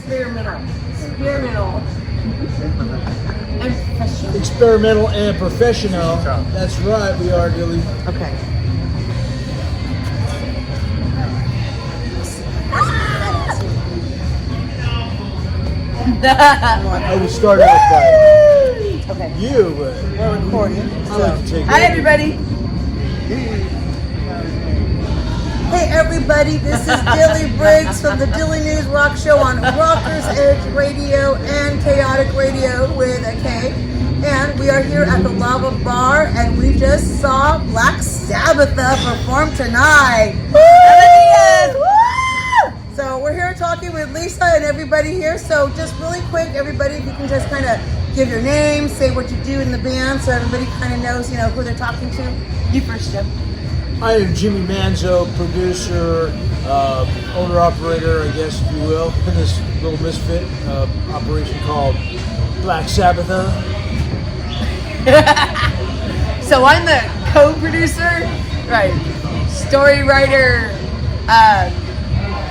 Experimental. And professional. Experimental and professional. That's right, we are, Dilly. Okay. I would start out by Okay. you. We're recording. I like to take Hi, everybody. Hey, everybody. This is Dilly Briggs from the Dilly News Rock Show on Rockers Edge Radio and Chaotic Radio with a K. And we are here at the Lava Bar, and we just saw Black Sabbatha perform tonight. Woo! So we're here talking with Lisa and everybody here. So just really quick, everybody, if you can just kind of give your name, say what you do in the band, so everybody kind of knows, who they're talking to. You first, Jim. I am Jimmy Manzo, producer, owner-operator, I guess, if you will, in this little misfit operation called Black Sabbatha. So I'm the co-producer, right? Story writer,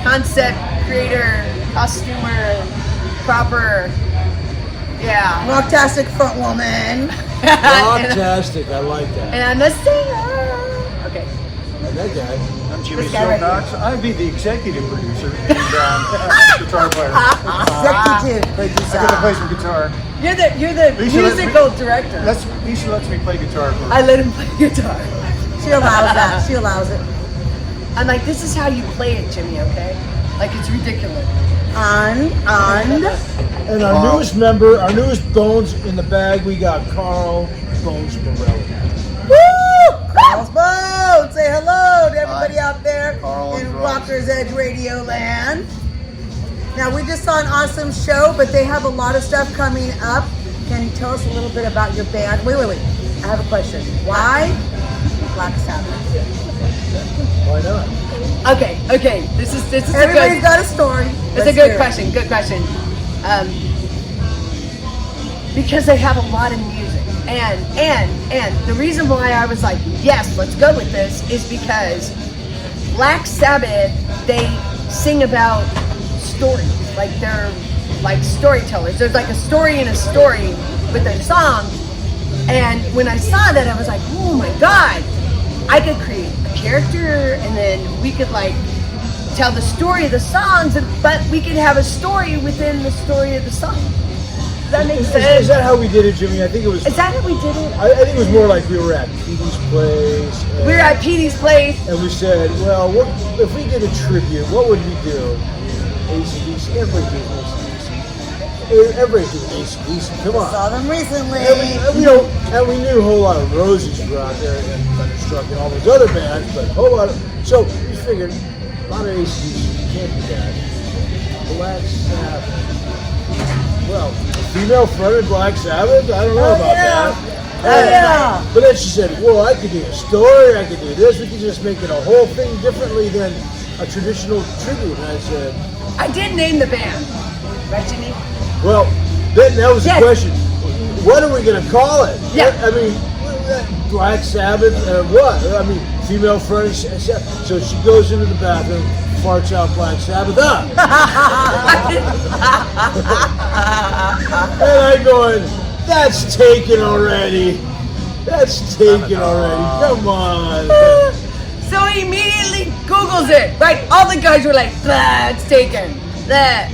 concept creator, costumer, proper, yeah. Rocktastic front woman. Rocktastic, I like that. And I'm a singer. Okay. And that guy. I'm Jimmy This guy right Silcox. I'd be the executive producer and guitar player. Executive producer. I gotta play some guitar. You're the Lisa musical director. Lisa lets me play guitar. I let him play guitar. She allows that. She allows it. I'm like, this is how you play it, Jimmy, okay? Like, it's ridiculous. And And our newest member, our newest bones in the bag, we got Carl Bones Morelli. woo! Carl's Boat. Say hello to everybody out there Carl in and Ross. Rockers Edge Radio land. Now we just saw an awesome show, but they have a lot of stuff coming up. Can you tell us a little bit about your band? Wait. I have a question. Why Black Sabbath? Why not? Okay. This is Everybody's got a story. It's a good question. Good question. Because they have a lot of music, and the reason why I was like, yes, let's go with this, is because Black Sabbath, they sing about stories, like they're like storytellers. There's like a story in a story with their songs, and when I saw that, I was like, oh my god, I could create a character, and then we could like tell the story of the songs, but we could have a story within the story of the song. Does that make sense? Is that how we did it, Jimmy? I think it was. Is that how we did it? I think it was more like we were at Petey's place. We were at Petey's place. And we said, well, what, if we did a tribute, what would we do? ACDC, everybody did ACDC. Everybody did ACDC, come on. Saw them recently. And we knew a whole lot of Roses were out there and Thunderstruck and all those other bands, but a whole lot of, so we figured, a lot of ACDC, can't be bad. Black Sabbath. Well, female fronted Black Sabbath? I don't know about that. Yeah. But then she said, well, I could do a story, I could do this, we could just make it a whole thing differently than a traditional tribute. And I said, I did name the band, right, Jimmy? well, then that was the Yes. question. What are we going to call it? Yeah. I mean, Black Sabbath, what? I mean, female fronted. So she goes into the bathroom, farts out Black Sabbath. And I'm going, that's taken already. That's taken already. Come on. So he immediately Googles it, right? All the guys were like, blah, it's taken. Blah.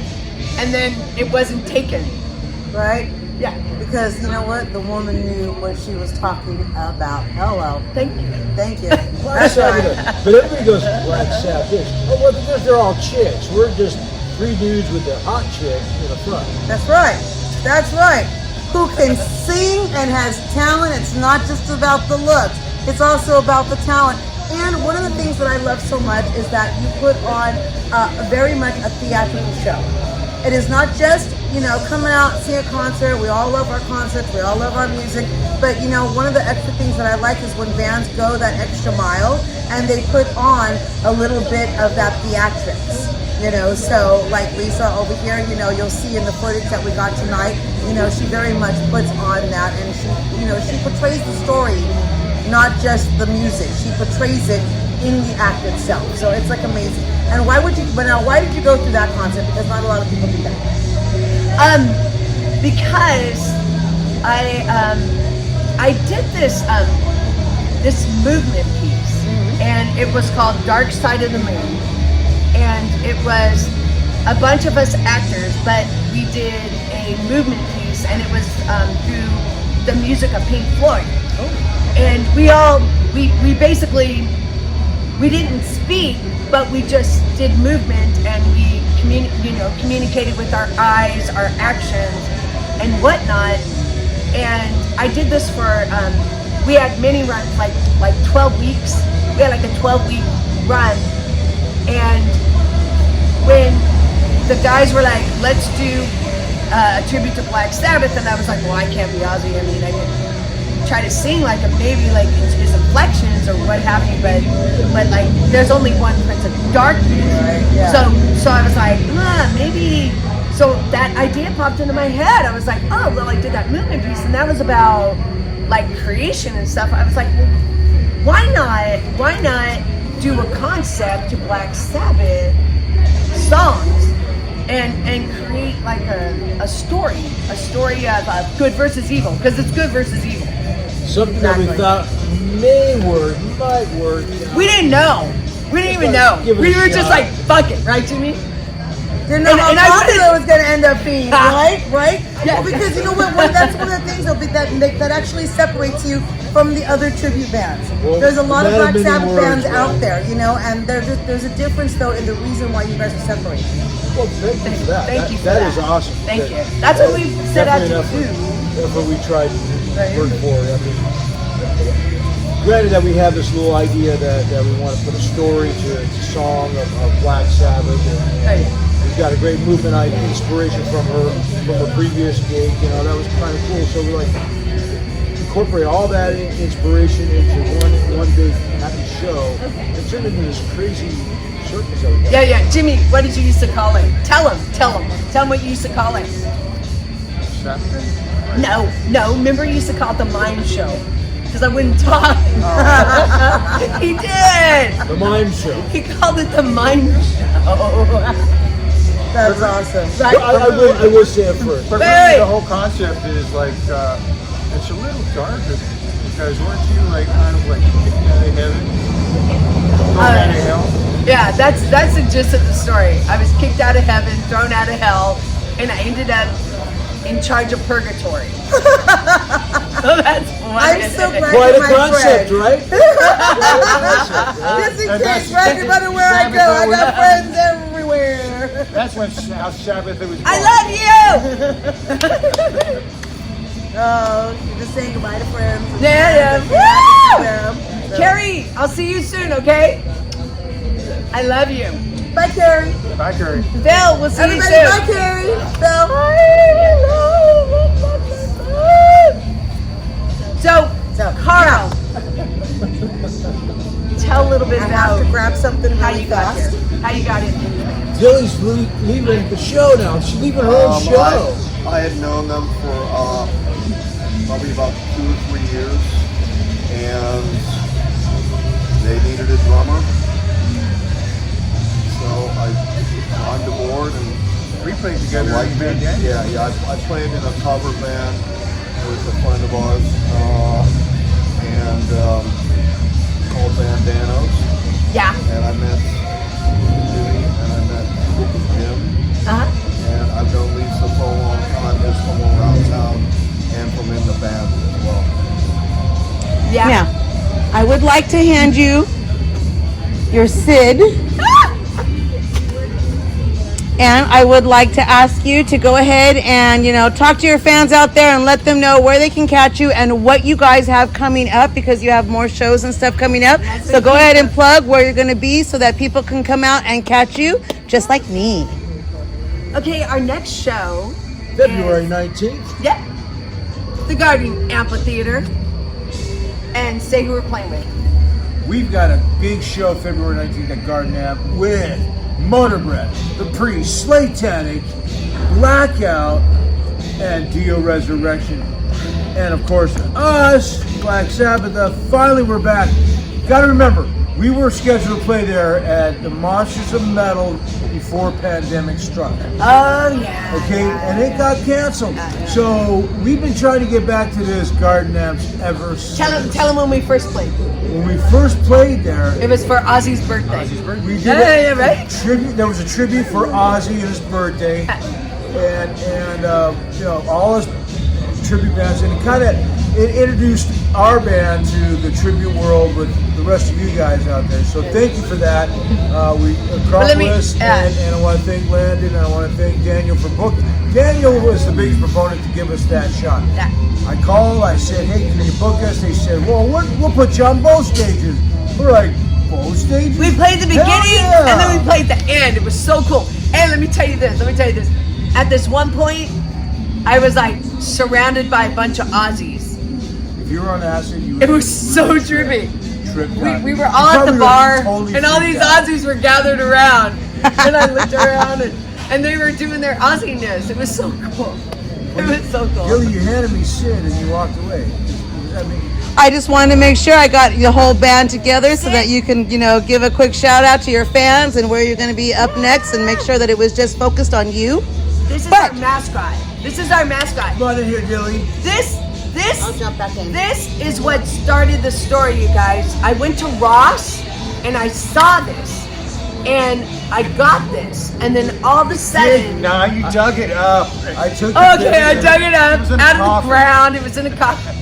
And then it wasn't taken. Right? Yeah. Because you know what? The woman knew what she was talking about. Hello. Thank you. Thank you. Black That's right. Sabbath. But everybody goes, Black Sabbath this. Oh, well, because they're all chicks. We're just three dudes with the hot chick in the front. That's right. That's right. Who can sing and has talent. It's not just about the looks. It's also about the talent. And one of the things that I love so much is that you put on very much a theatrical show. It is not just, coming out and see a concert. We all love our concerts. We all love our music. But, one of the extra things that I like is when bands go that extra mile and they put on a little bit of that theatrics. So like Lisa over here, you'll see in the footage that we got tonight, she very much puts on that, and she portrays the story, not just the music. She portrays it in the act itself. So it's like amazing. And why did you go through that concept? Because not a lot of people do that. Because I did this movement piece, and it was called Dark Side of the Moon, and it was a bunch of us actors, but we did a movement piece, and it was through the music of Pink Floyd. And we basically, we didn't speak, but we just did movement, and we communicated with our eyes, our actions, and whatnot. And I did this for, we had many runs, like 12 weeks. We had like a 12-week run. And when the guys were like, let's do a tribute to Black Sabbath, and I was like, well, I can't be Ozzy. I mean, I can try to sing like a maybe like his inflections or what have you, but like there's only one Prince of Darkness. Right, yeah. So I was like, maybe. So that idea popped into my head. I was like, oh, well, I did that movement piece, and that was about like creation and stuff. I was like, well, why not do a concept to Black Sabbath songs and create like a story of good versus evil, because it's good versus evil. Something that we thought might work. We didn't know. We didn't even know. We were just like, fuck it, right, Jimmy? Didn't know how popular it was going to end up being, right? Yeah. Well, because you know what? That's one of the things that actually separates you from the other tribute bands. Well, there's a lot of Black Sabbath bands right? out there, you know, and there's a difference though in the reason why you guys are separated. Well, thank you for that. Thank you for that that. is awesome. Thank you. That's what we set out to do. That's what we tried to work for. I mean, granted that we have this little idea that we want to put a story to a song of Black Sabbath. And we've got a great movement idea, inspiration from her previous gig. You know, that was kind of cool. So we like incorporate all that inspiration into one big happy show and turn it into this crazy circus. Yeah. Jimmy, what did you used to call it? Tell him what you used to call it. Saturday? No. Remember, you used to call it the Mime Show because I wouldn't talk. He did. The Mime Show. He called it the Mime Show. That's awesome. Right? I will say it first. But Wait. really, the whole concept is like, it's a little darker because weren't you like kind of like kicked out of heaven, thrown out of hell? Yeah, that's the gist of the story. I was kicked out of heaven, thrown out of hell, and I ended up in charge of purgatory. So that's what I'm so glad Quite you're a my concept, friend. right? Just in case, right? No matter where I go, I got friends everywhere. That's when how Sabbath was born. I love you. Oh, you're just saying goodbye to friends. Yeah. Woo! Woo! Carrie, I'll see you soon, okay? I love you. Bye, Carrie. Bye, Curry. Bill, we'll see Everybody, you bye, soon. Carrie. Bye. So, Carl, tell a little bit I about have to grab something how really you got fast. here. How you got in. Dilly's leaving the show now. She's leaving her own show. I had known them for probably about 2 or 3 years, and they needed a drummer, so I climbed aboard and We played together I in band. I played in a cover band with a friend of ours, and called Bandanos, Yeah. and I met Judy and I met Jim. And I've known Lisa for a long time, just from around town and from in the band as well. Yeah. Now, I would like to hand you your Sid. And I would like to ask you to go ahead and, talk to your fans out there and let them know where they can catch you and what you guys have coming up, because you have more shows and stuff coming up. So go ahead and plug where you're going to be so that people can come out and catch you just like me. Okay, our next show. February 19th. Yep. The Garden Amphitheater. And say who we're playing with. We've got a big show February 19th at Garden Amp with Motor Breath, The Priest, Slatanic, Blackout, and Dio Resurrection. And of course, us, Black Sabbath. Finally, we're back. Gotta remember, We were scheduled to play there at the Monsters of Metal before pandemic struck. Oh yeah. Okay, and it got canceled. So we've been trying to get back to this Garden Amps ever since. Tell them when we first played. When we first played there, It was for Ozzy's birthday. we did Yeah, right? tribute. There was a tribute for Ozzy and his birthday, and you know, all his tribute bands, and it introduced our band to the tribute world with the rest of you guys out there. So thank you for that. We Acropolis, and I want to thank Landon, and I want to thank Daniel for booking. Daniel was the biggest proponent to give us that shot. Yeah. I called, I said, hey, can you book us? They said, well, we'll put you on both stages. We're like, both stages? We played the Hell beginning yeah. and then we played the end. It was so cool. And let me tell you this. At this one point, I was like surrounded by a bunch of Aussies. If you were on acid, you It was so trippy. tripped out. We were You all at probably the were bar totally and all freaked these out. Aussies were gathered around. And I looked around and they were doing their Aussie-ness. It was so cool. It was so cool. Gilly, you handed me Sid and you walked away. I mean, I just wanted to make sure I got the whole band together so that you can, give a quick shout out to your fans and where you're going to be up next, and make sure that it was just focused on you. This is But- our mascot. This is our mascot. come on in here, Gilly. This I'll jump back in. This is what started the story, you guys. I went to Ross and I saw this and I got this, and then all of a sudden, Now you dug it up. I took okay, I dug it up It was in a out of the coffin. ground. It was in a coffin.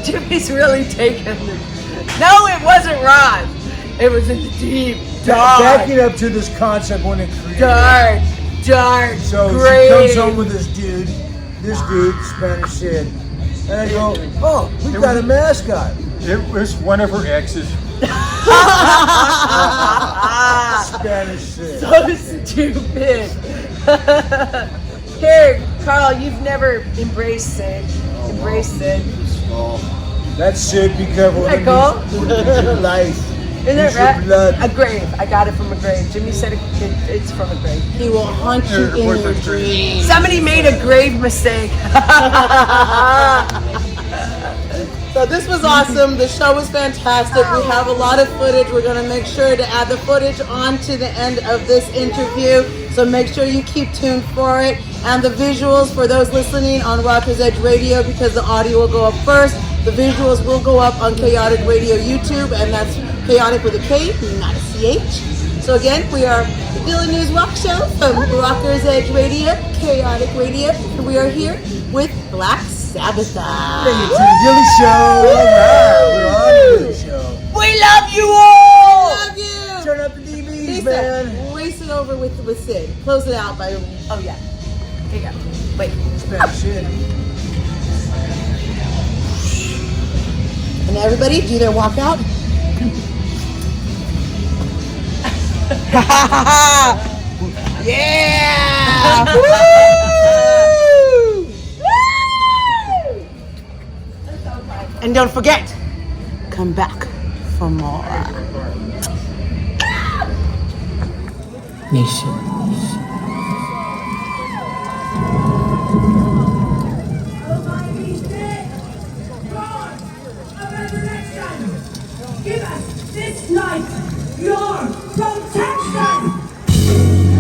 Jimmy's really taking it. No, it wasn't Ross. It was in the deep, dark, Backing up to this concept when it created. dark, So great. she comes home with this dude, Spanish Sid. And I go, oh, we've got a mascot. It was one of her exes. Spanish Sid. So stupid. Here, Carl, you've never embraced Sid. Embrace Sid. Oh, That's Sid, be careful. Isn't that cool? Life. Isn't Use it your right? blood. A grave. I got it from a grave. Jimmy said it's from a grave. He will haunt you Her in your boyfriend's great. dreams. Somebody made a grave mistake. So this was awesome. The show was fantastic. We have a lot of footage. We're going to make sure to add the footage on to the end of this interview. So make sure you keep tuned for it. And the visuals for those listening on Rockers Edge Radio, because the audio will go up first. The visuals will go up on Chaotic Radio YouTube, and that's Chaotic with a K, not a CH. So again, we are the Daily News Rock Show from Rockers Edge Radio, Chaotic Radio. And we are here with Black Sabbath. Bring it to the Gilly Show. All right, we're on the Gilly Show. We love you all. Love you. Turn up the DVDs, Lisa, man. race it over with Sid. Close it out by. Oh yeah. Here you go. Wait. Spanish Sid. And everybody do their walkout. Yeah! Woo! And don't forget, come back for more. Give us this night your protection!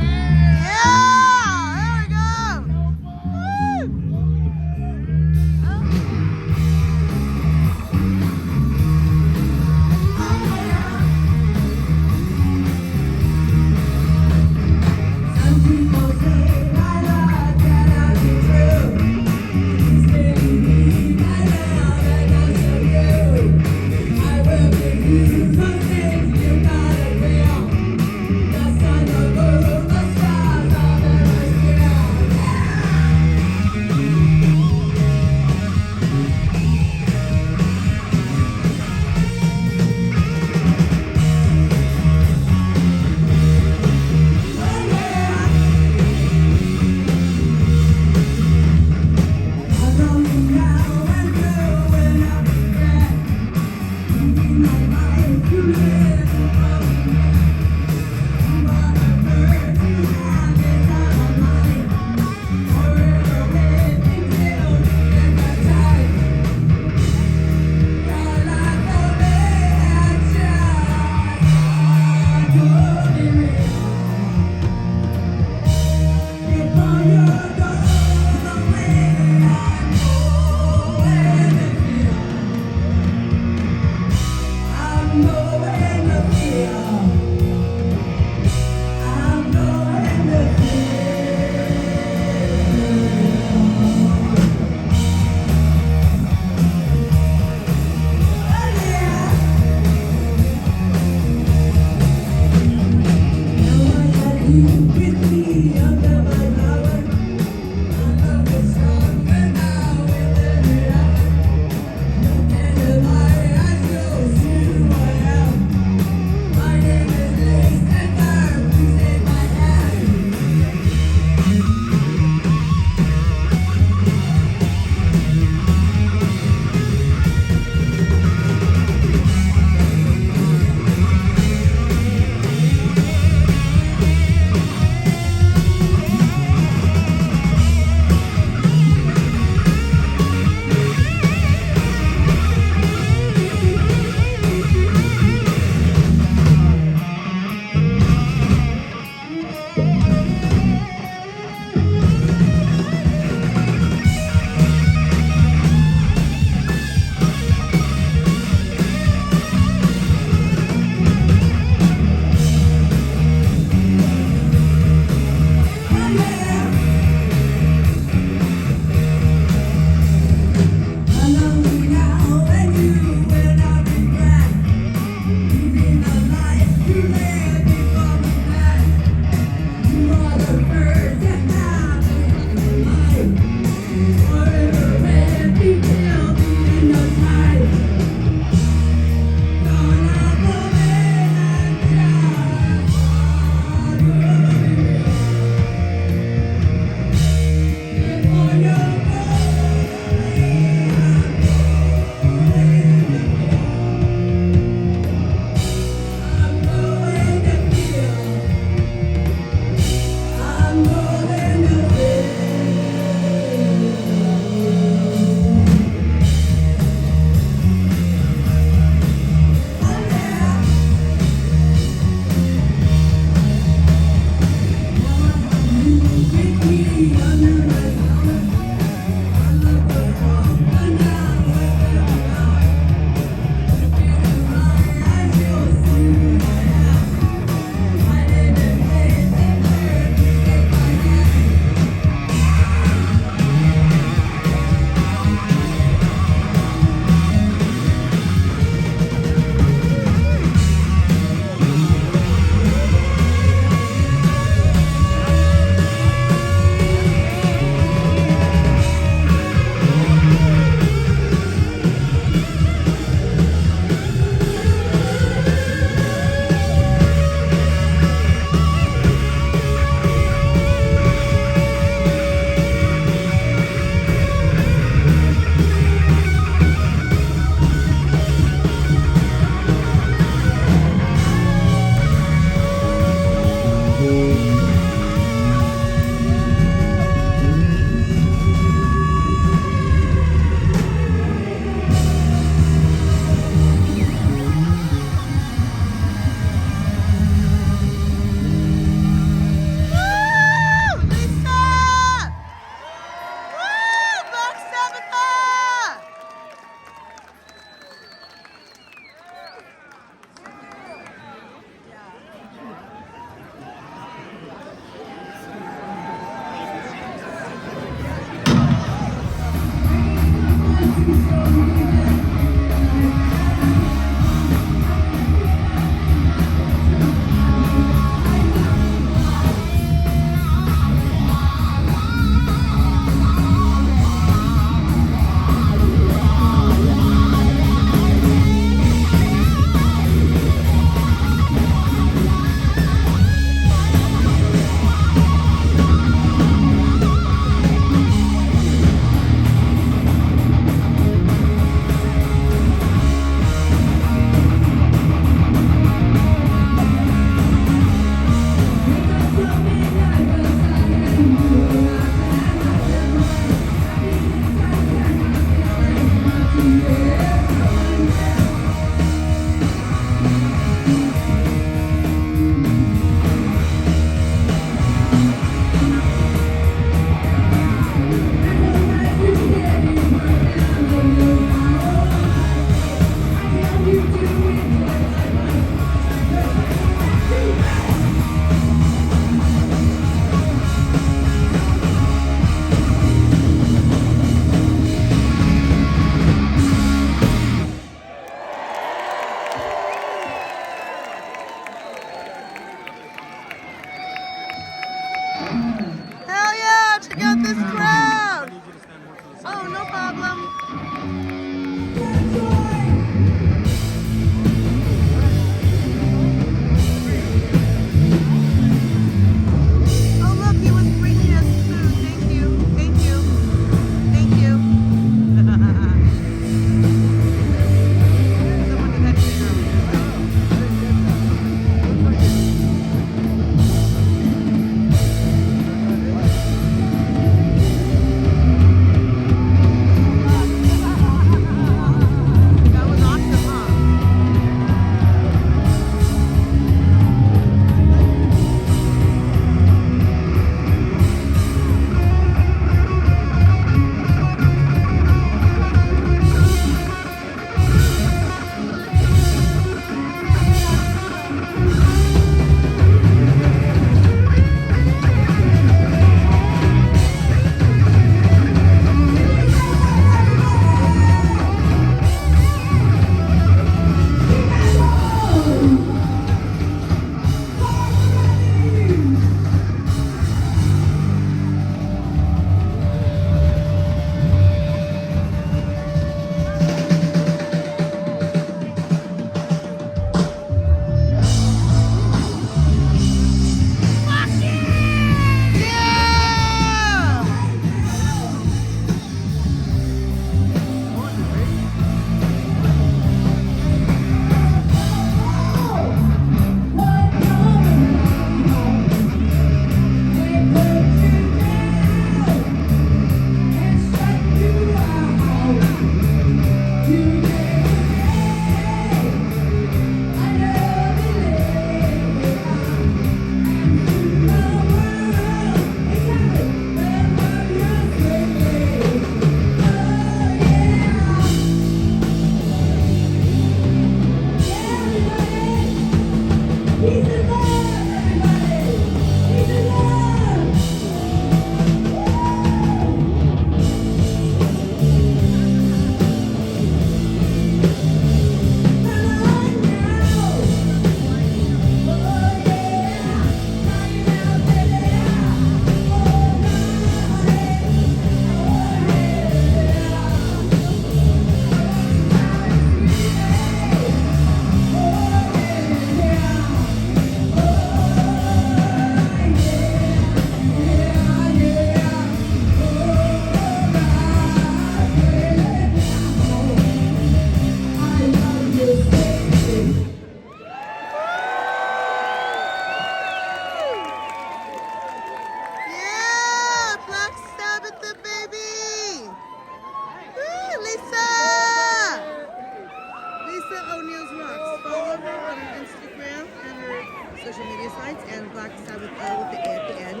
Black Sabbath O with the A at the end.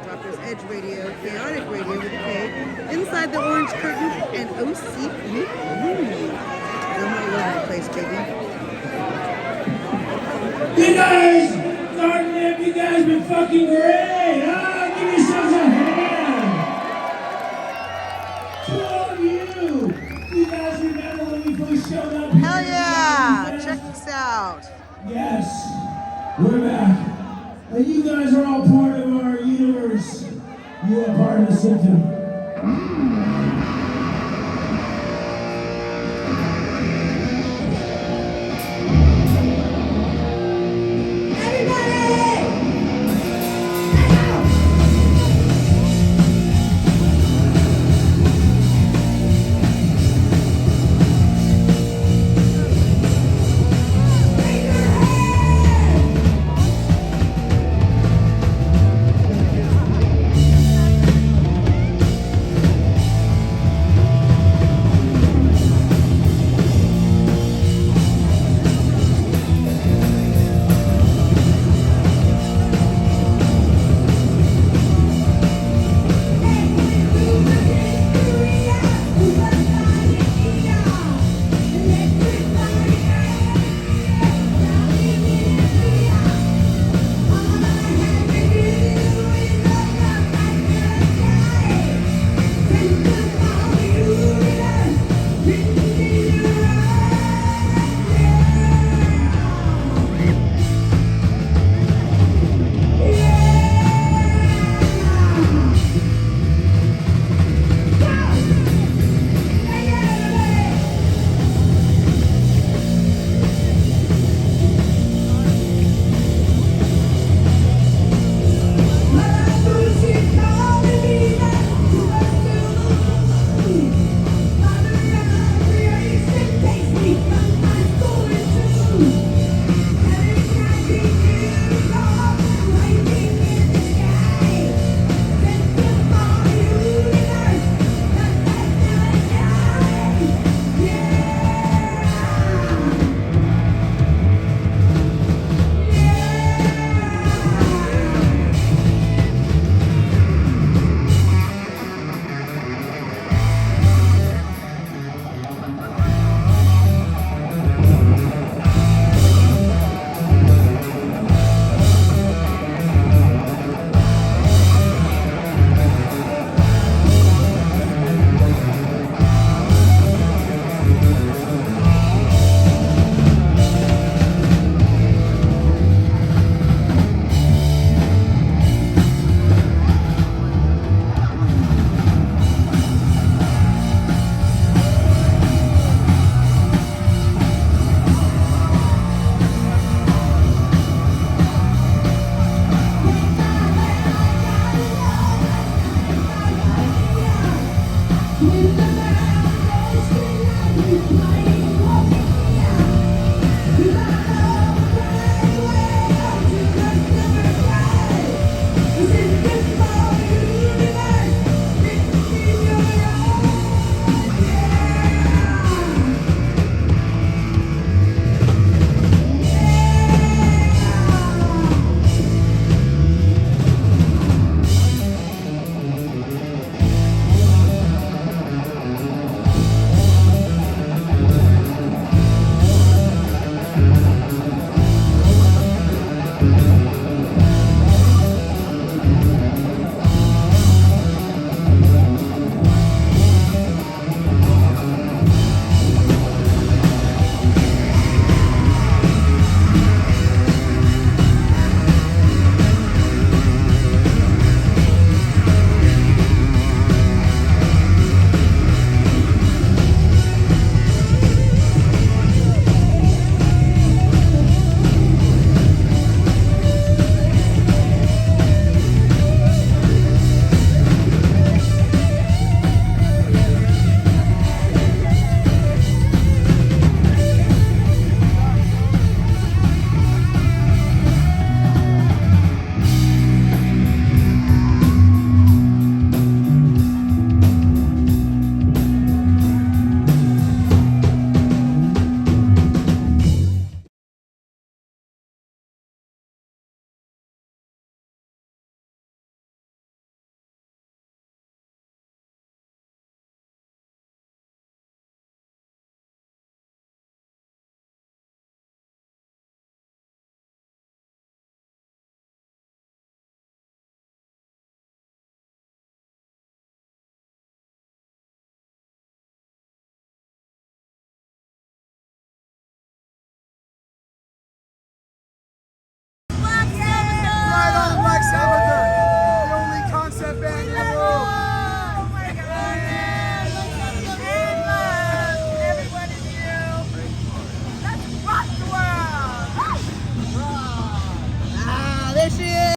Rockers Edge Radio, Chaotic Radio with a K, Inside the Orange Curtain, and OCU. I'm all over the place, baby. You guys, Darkness, you guys been fucking great. Give yourselves a hand. To all of you, you guys remember when we first showed up? Hell yeah! Check this out. Yes, we're back. And you guys are all part of our universe. You are part of the symptom.